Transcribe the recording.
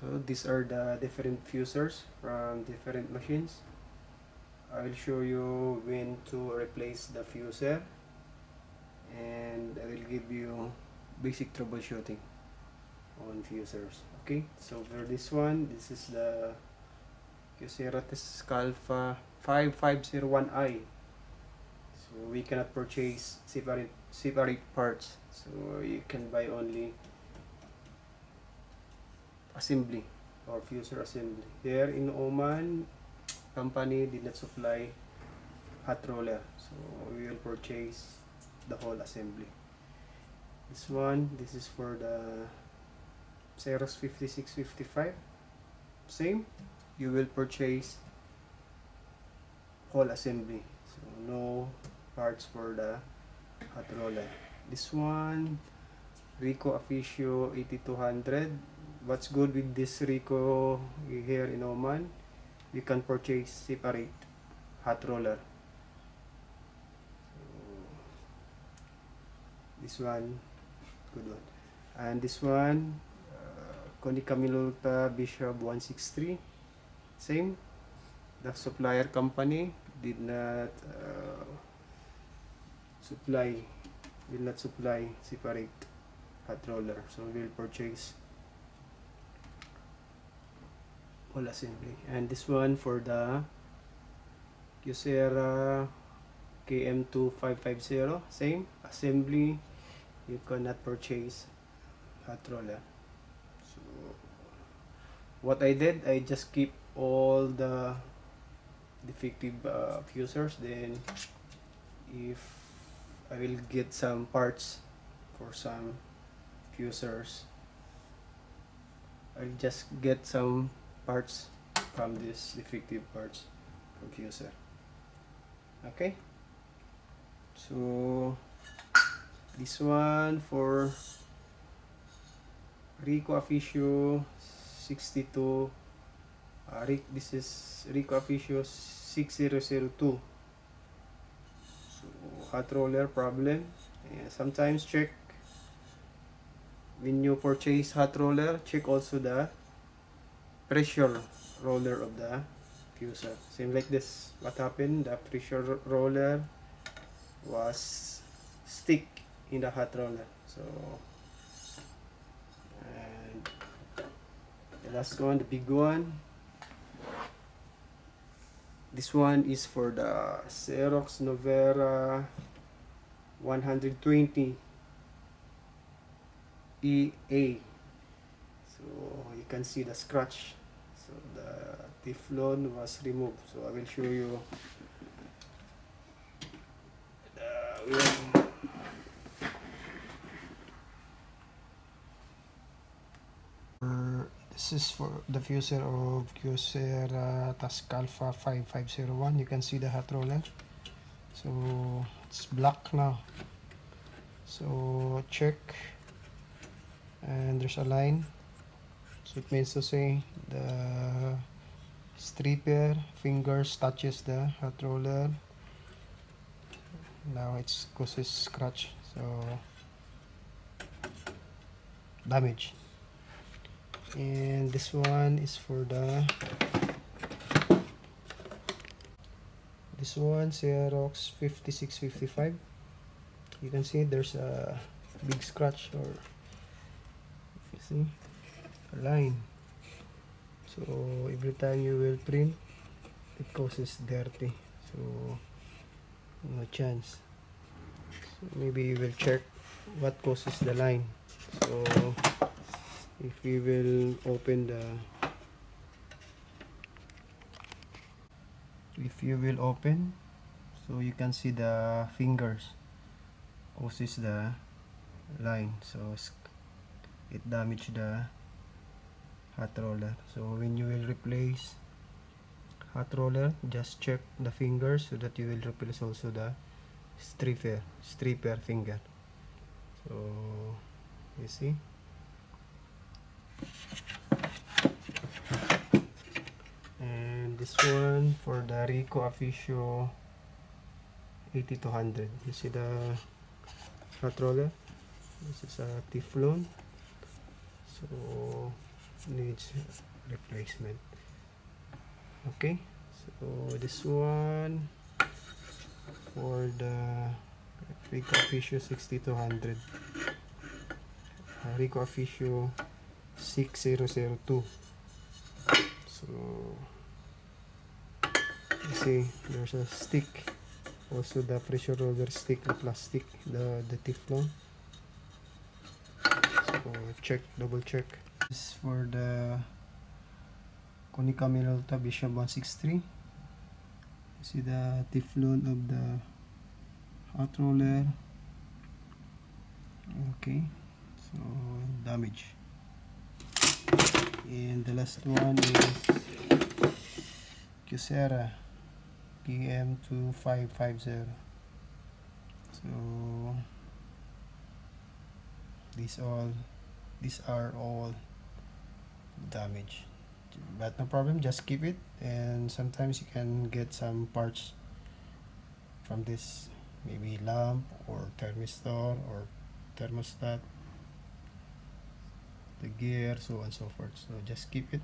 So these are the different fusers from different machines. I will show you when to replace the fuser, and I will give you basic troubleshooting on fusers. Okay, so for this one, this is the Kyocera Taskalfa 5501i. So we cannot purchase separate parts, so you can buy only assembly or fuser assembly. Here in Oman, company did not supply hot roller, so we will purchase the whole assembly. This one, this is for the Xerox 5655. Same, you will purchase whole assembly, so no parts for the hot roller. This one, Ricoh Aficio 8200. What's good with this Ricoh here in Oman, you can purchase separate hot roller. This one, good one. And this one, Konica Minolta Bizhub 163. Same, the supplier company did not will not supply separate hot roller, so we'll purchase whole assembly. And this one for the Kyocera KM2550, same assembly, you cannot purchase hot roller. So what I did, I just keep all the defective fusers, then if I will get some parts for some fusers, I'll just get some parts from this defective parts from fuser. Okay, so this one for Ricoh Aficio 62, this is Ricoh Aficio 6002. So hot roller problem, and sometimes check when you purchase hot roller, check also the pressure roller of the fuser. Same like this, what happened, the pressure roller was stick in the hot roller. So, and the last one, the big one, this one is for the Xerox Nuvera 120 EA. So you can see the scratch, so the Teflon was removed. So I will show you this is for the fuser of Kyocera Taskalfa 5501. You can see the hot roller, so it's black now. So check, and there's a line, so it means to say the stripper fingers touches the hot roller. Now it's causes scratch, so damage. And this one is for the Xerox 5655. You can see there's a big scratch, or you see a line. So every time you will print, it causes dirty, so no chance. So maybe you will check what causes the line. So if you will open so you can see the fingers causes the line, so it damaged the hot roller. So when you will replace hot roller, just check the fingers so that you will replace also the stripper finger. So you see, and this one for the Ricoh Aficio 8200. You see the hot roller, this is a Teflon, so needs replacement. Okay, so this one for the Ricoh Aficio 6200, Ricoh Aficio 6002. So you see there's a stick, also the pressure roller stick, the plastic, the Teflon. So check, double check. This is for the Konica Minolta Bizhub 163. You see the Teflon of the hot roller. Okay, so damage. And the last one is Kyocera PM2550. So these are all damaged, but no problem, just keep it, and sometimes you can get some parts from this, maybe lamp or thermistor or thermostat, the gear, so on and so forth. So just keep it.